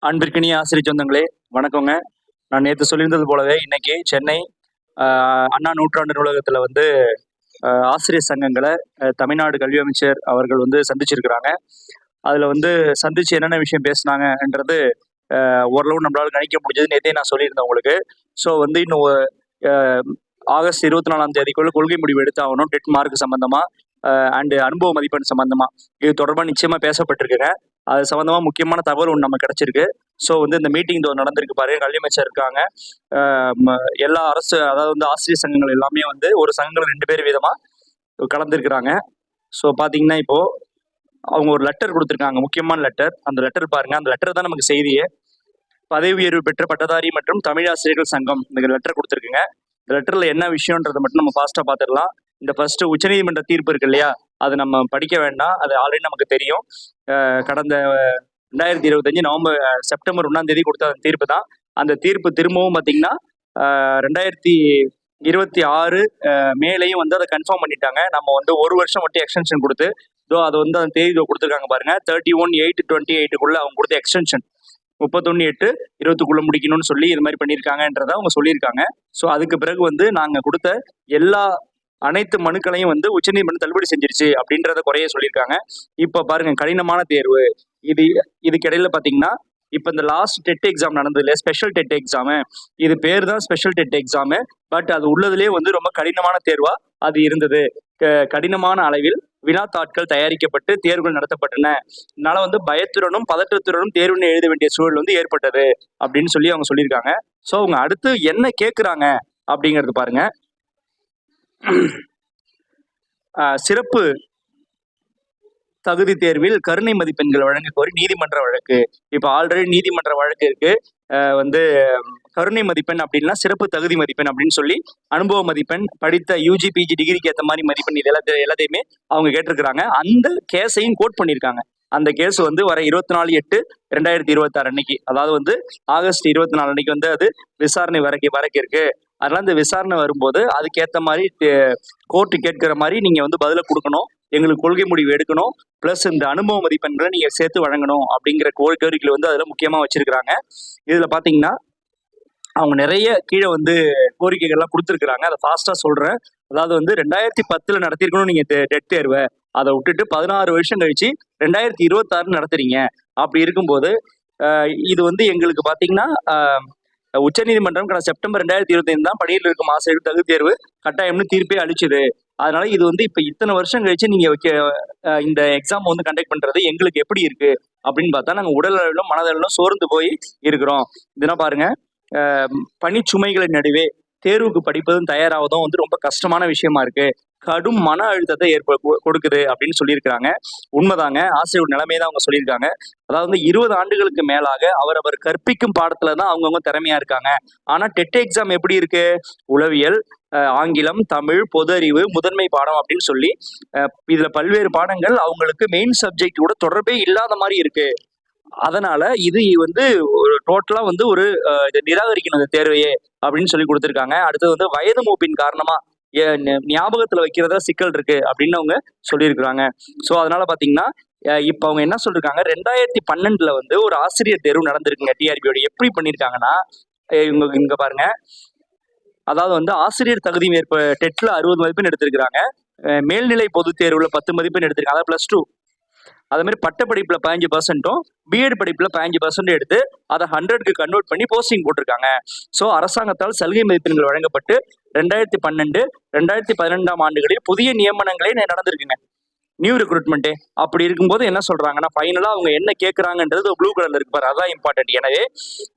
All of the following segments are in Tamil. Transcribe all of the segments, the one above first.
அன்பிற்கினிய ஆசிரியர் சொந்தங்களே, வணக்கங்க. நான் நேற்று சொல்லியிருந்தது போலவே இன்னைக்கு சென்னை அண்ணா நூற்றாண்டு நூலகத்தில் வந்து ஆசிரியர் சங்கங்களை தமிழ்நாடு கல்வி அமைச்சர் அவர்கள் வந்து சந்திச்சிருக்கிறாங்க. அதில் வந்து சந்திச்சு என்னென்ன விஷயம் பேசினாங்கன்றது ஓரளவு நம்மளால கணிக்க முடிஞ்சது. நேற்றே நான் சொல்லியிருந்தேன் உங்களுக்கு. ஸோ வந்து இன்னும் ஆகஸ்ட் 24ஆம் தேதிக்குள்ள கொள்கை முடிவு எடுத்தாகணும். டெட் மார்க் சம்பந்தமா அண்டு அனுபவ மதிப்பெண் சம்பந்தமா இது தொடர்பாக நிச்சயமா பேசப்பட்டிருக்குங்க. அது சம்பந்தமா முக்கியமான தகவல் ஒன்று நமக்கு கிடைச்சிருக்கு. ஸோ வந்து இந்த மீட்டிங் நடந்திருக்கு பாருங்க. கல்வி அமைச்சர் இருக்காங்க. எல்லா அரசு, அதாவது வந்து ஆசிரியர் சங்கங்கள் எல்லாமே வந்து ஒரு சங்கங்கள் 2 பேர் வீதமா கலந்துருக்கிறாங்க. ஸோ பார்த்தீங்கன்னா இப்போ அவங்க ஒரு லெட்டர் கொடுத்துருக்காங்க, முக்கியமான லெட்டர். அந்த லெட்டர் பாருங்க. அந்த லெட்டர் தான் நமக்கு செய்தியே. பதவி உயர்வு பெற்ற பட்டதாரி மற்றும் தமிழ் ஆசிரியர்கள் சங்கம் இந்த லெட்டர் கொடுத்துருக்குங்க. இந்த லெட்டர்ல என்ன விஷயம்ன்றதை மட்டும் நம்ம ஃபாஸ்டா பார்த்துடலாம். இந்த ஃபர்ஸ்ட் உச்சநீதிமன்ற தீர்ப்பு இருக்கு இல்லையா, அது நம்ம படிக்க வேண்டாம், அது ஆல்ரெடி நமக்கு தெரியும். கடந்த 2025 செப்டம்பர் 1ஆம் தேதி கொடுத்த அந்த தீர்ப்பு தான். அந்த தீர்ப்பு திரும்பவும் பார்த்தீங்கன்னா 2026 மேலையும் வந்து அதை கன்ஃபார்ம் பண்ணிட்டாங்க. நம்ம வந்து ஒரு வருஷம் மட்டும் எக்ஸ்டென்ஷன் கொடுத்து அது வந்து அந்த தேதி கொடுத்துருக்காங்க பாருங்க. 31/8/28 அவங்க கொடுத்த எக்ஸ்டென்ஷன் 31/8/20 முடிக்கணும்னு சொல்லி இது மாதிரி பண்ணியிருக்காங்கன்றத அவங்க சொல்லியிருக்காங்க. ஸோ அதுக்கு பிறகு வந்து நாங்கள் கொடுத்த அனைத்து மனுக்களையும் வந்து உச்சநீதிமன்றம் தள்ளுபடி செஞ்சிருச்சு அப்படின்றத குறைய சொல்லியிருக்காங்க. இப்போ பாருங்க, கடினமான தேர்வு இதுக்கிடையில பார்த்தீங்கன்னா இப்போ இந்த லாஸ்ட் டெட் எக்ஸாம் நடந்தது இல்லையா, ஸ்பெஷல் டெட் எக்ஸாமு. இது பேர் தான் ஸ்பெஷல் டெட் எக்ஸாமு, பட் அது உள்ளதுலேயே வந்து ரொம்ப கடினமான தேர்வா அது இருந்தது. கடினமான அளவில் வினாத்தாட்கள் தயாரிக்கப்பட்டு தேர்வுகள் நடத்தப்பட்டன. அதனால வந்து பயத்துடனும் பதற்றத்துடனும் தேர்வினை எழுத வேண்டிய சூழல் வந்து ஏற்பட்டது அப்படின்னு சொல்லி அவங்க சொல்லியிருக்காங்க. ஸோ அவங்க அடுத்து என்ன கேட்குறாங்க அப்படிங்கிறது பாருங்க. சிறப்பு தகுதி தேர்வில் கருணை மதிப்பெண்கள் வழங்க கோரி நீதிமன்ற வழக்கு. இப்போ ஆல்ரெடி நீதிமன்ற வழக்கு இருக்கு. வந்து கருணை மதிப்பெண் அப்படின்னா சிறப்பு தகுதி மதிப்பெண் அப்படின்னு சொல்லி அனுபவ மதிப்பெண், படித்த யூஜி பிஜி டிகிரிக்கு ஏற்ற மாதிரி மதிப்பெண், இது எல்லாத்தையுமே அவங்க கேட்டிருக்கிறாங்க. அந்த கேஸையும் கோட் பண்ணியிருக்காங்க. அந்த கேஸ் வந்து வர 24/8/2026 அன்னைக்கு, அதாவது வந்து ஆகஸ்ட் 24 அன்னைக்கு வந்து அது விசாரணை வரைக்கும் இருக்கு. அதனால இந்த விசாரணை வரும்போது அதுக்கேற்ற மாதிரி கோர்ட்டு கேட்கிற மாதிரி நீங்க வந்து பதில கொடுக்கணும், எங்களுக்கு கொள்கை முடிவு எடுக்கணும், பிளஸ் இந்த அனுபவ மதிப்பெண்களை நீங்க சேர்த்து வழங்கணும் அப்படிங்கிற கோரிக்கைகள் வந்து அதுல முக்கியமா வச்சிருக்கிறாங்க. இதுல பாத்தீங்கன்னா அவங்க நிறைய கீழே வந்து கோரிக்கைகள்லாம் கொடுத்துருக்குறாங்க. அதை ஃபாஸ்டா சொல்றேன். அதாவது வந்து 2010 நடத்திருக்கணும் நீங்க டெட் தேர்வை, அதை விட்டுட்டு 16 வருஷம் கழிச்சு 2026 நடத்துறீங்க. அப்படி இருக்கும்போது இது வந்து எங்களுக்கு பாத்தீங்கன்னா உச்சநீதிமன்றம் கடந்த செப்டம்பர் 2025 தான் பணியில் இருக்கும் ஆசிரியர்கள் தகுதி தேர்வு கட்டாயம்னு தீர்ப்பே அளிச்சுது. அதனால இது வந்து இப்ப இத்தனை வருஷம் கழிச்சு நீங்க இந்த எக்ஸாம் வந்து கண்டக்ட் பண்றது எங்களுக்கு எப்படி இருக்கு அப்படின்னு பார்த்தா நாங்க உடல் அளவிலும் மனதளவிலும் சோர்ந்து போய் இருக்கிறோம். இதெல்லாம் பாருங்க. பணிச்சுமைகளின் நடுவே தேர்வுக்கு படிப்பதும் தயாராவதும் வந்து ரொம்ப கஷ்டமான விஷயமா இருக்கு, கடும் மன அழுத்தத்தை கொடுக்குது அப்படின்னு சொல்லியிருக்கிறாங்க. உண்மைதாங்க, ஆசிரியர் நிலைமை தான் அவங்க சொல்லியிருக்காங்க. அதாவது 20 ஆண்டுகளுக்கு மேலாக அவர் கற்பிக்கும் பாடத்துலதான் அவங்கவுங்க திறமையா இருக்காங்க. ஆனா டெட் எக்ஸாம் எப்படி இருக்கு, உளவியல், ஆங்கிலம், தமிழ், பொது அறிவு, முதன்மை பாடம் அப்படின்னு சொல்லி இதுல பல்வேறு பாடங்கள் அவங்களுக்கு மெயின் சப்ஜெக்ட் கூட தொடர்பே இல்லாத மாதிரி இருக்கு. அதனால இது வந்து ஒரு டோட்டலா வந்து ஒரு இதை நிராகரிக்கணும் இந்த தேர்வையே அப்படின்னு சொல்லி கொடுத்துருக்காங்க. அடுத்தது வந்து வயது மூப்பின் காரணமா ஞாபகத்துல வைக்கிறதா சிக்கல் இருக்கு அப்படின்னு அவங்க சொல்லியிருக்கிறாங்க. ஸோ அதனால பாத்தீங்கன்னா இப்ப அவங்க என்ன சொல்லிருக்காங்க, 2012 வந்து ஒரு ஆசிரியர் தேர்வு நடந்திருக்குங்க டிஆர்பியோட. எப்படி பண்ணிருக்காங்கன்னா இங்க பாருங்க. அதாவது வந்து ஆசிரியர் தகுதி டெட்ல 60 மதிப்பெண் எடுத்திருக்கிறாங்க, மேல்நிலை பொது தேர்வுல 10 மதிப்பெண் எடுத்திருக்காங்க, அதாவது +2. அதே மாதிரி பட்டப்படிப்புல 15%, பிஎட் படிப்புல 15% எடுத்து அதை 100க்கு கன்வெர்ட் பண்ணி போஸ்டிங் போட்டிருக்காங்க. ஸோ அரசாங்கத்தால் சலுகை மதிப்பெண்கள் வழங்கப்பட்டு 2012, 2012ஆம் ஆண்டுகளில் புதிய நியமனங்களே நடந்திருக்குங்க, நியூ ரெக்ரூட்மெண்ட்டே. அப்படி இருக்கும்போது என்ன சொல்றாங்கன்னா, ஃபைனலா அவங்க என்ன கேட்கறாங்கன்றது ப்ளூ கலர்ல இருக்கு பாரு, அதான் இம்பார்ட்டன்ட். எனவே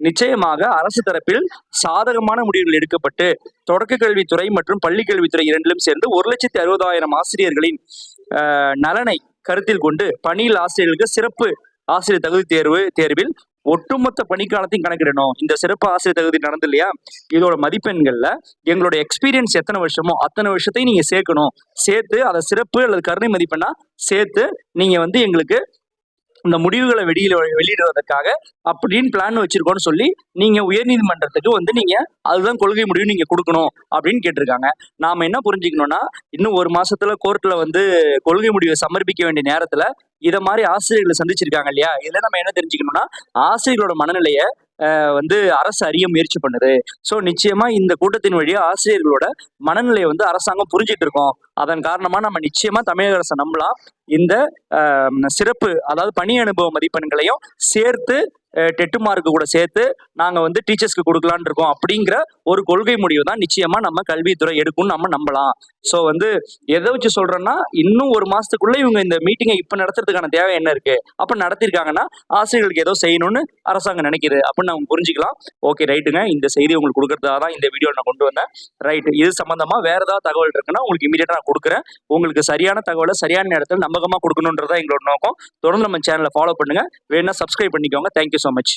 நிச்சயமாக அரசு தரப்பில் சாதகமான முடிவுகள் எடுக்கப்பட்டு தொடக்க கல்வித்துறை மற்றும் பள்ளி கல்வித்துறை இரண்டிலும் சேர்ந்து 1,60,000 ஆசிரியர்களின் நலனை கருத்தில் கொண்டு பணியில் ஆசிரியர்களுக்கு சிறப்பு ஆசிரியர் தகுதி தேர்வில் ஒட்டுமொத்த பணிக்காலத்தையும் கணக்கிடணும். இந்த சிறப்பு ஆசிரியர் தகுதி நடந்து இல்லையா, இதோட மதிப்பெண்கள்ல எங்களோட எக்ஸ்பீரியன்ஸ் எத்தனை வருஷமோ அத்தனை வருஷத்தையும் நீங்க சேர்க்கணும். சேர்த்து அதை சிறப்பு அல்லது கருணை மதிப்பெண்ணா சேர்த்து நீங்க வந்து எங்களுக்கு இந்த முடிவுகளை வெளியிடுவதற்காக அப்படின்னு பிளான் வச்சிருக்கோம்னு சொல்லி நீங்க உயர்நீதிமன்றத்துக்கு வந்து நீங்க அதுதான் கொள்கை முடிவு நீங்க கொடுக்கணும் அப்படின்னு கேட்டிருக்காங்க. நாம என்ன புரிஞ்சுக்கணும்னா, இன்னும் ஒரு மாசத்துல கோர்ட்ல வந்து கொள்கை முடிவை சமர்ப்பிக்க வேண்டிய நேரத்துல இத மாதிரி ஆசிரியர்களை சந்திச்சிருக்காங்க இல்லையா? இதுல நம்ம என்ன தெரிஞ்சுக்கணும்னா, ஆசிரியர்களோட மனநிலைய வந்து அரசு அறிய முயற்சி பண்ணுது. ஸோ நிச்சயமா இந்த கூட்டத்தின் வழியா ஆசிரியர்களோட மனநிலையை வந்து அரசாங்கம் புரிஞ்சிட்டு இருக்கோம். அதன் காரணமா நம்ம நிச்சயமா தமிழக அரசை நம்பலாம். இந்த சிறப்பு அதாவது பணி அனுபவ மதிப்பெண்களையும் சேர்த்து டெட்டு மார்க்கு கூட சேர்த்து நாங்க வந்து டீச்சர்ஸ்க்கு கொடுக்கலான்னு இருக்கோம் அப்படிங்கிற ஒரு கொள்கை முடிவு தான் நிச்சயமா நம்ம கல்வித்துறை எடுக்கும்னு நம்ம நம்பலாம். ஸோ வந்து எதை வச்சு சொல்றேன்னா, இன்னும் ஒரு மாசத்துக்குள்ள இவங்க இந்த மீட்டிங்கை இப்ப நடத்துறதுக்கான தேவை என்ன இருக்கு? அப்ப நடத்திருக்காங்கன்னா ஆசிரியர்களுக்கு ஏதோ செய்யணும்னு அரசாங்கம் நினைக்குது அப்படின்னு நம்ம புரிஞ்சுக்கலாம். ஓகே, ரைட்டுங்க. இந்த செய்தி உங்களுக்கு கொடுக்கறதுக்காக தான் இந்த வீடியோ நான் கொண்டு வந்தேன். ரைட், இது சம்பந்தமா வேற ஏதாவது தகவல் இருக்குன்னா உங்களுக்கு இமீடியட்டா நான் கொடுக்குறேன். உங்களுக்கு சரியான தகவலை சரியான நேரத்தில் நம்பகமா கொடுக்கணுன்றதா எங்களோட நோக்கம். தொடர்ந்து நம்ம சேனலை ஃபாலோ பண்ணுங்க. வேணா சப்ஸ்கிரைப் பண்ணிக்கோங்க. Thank you so much.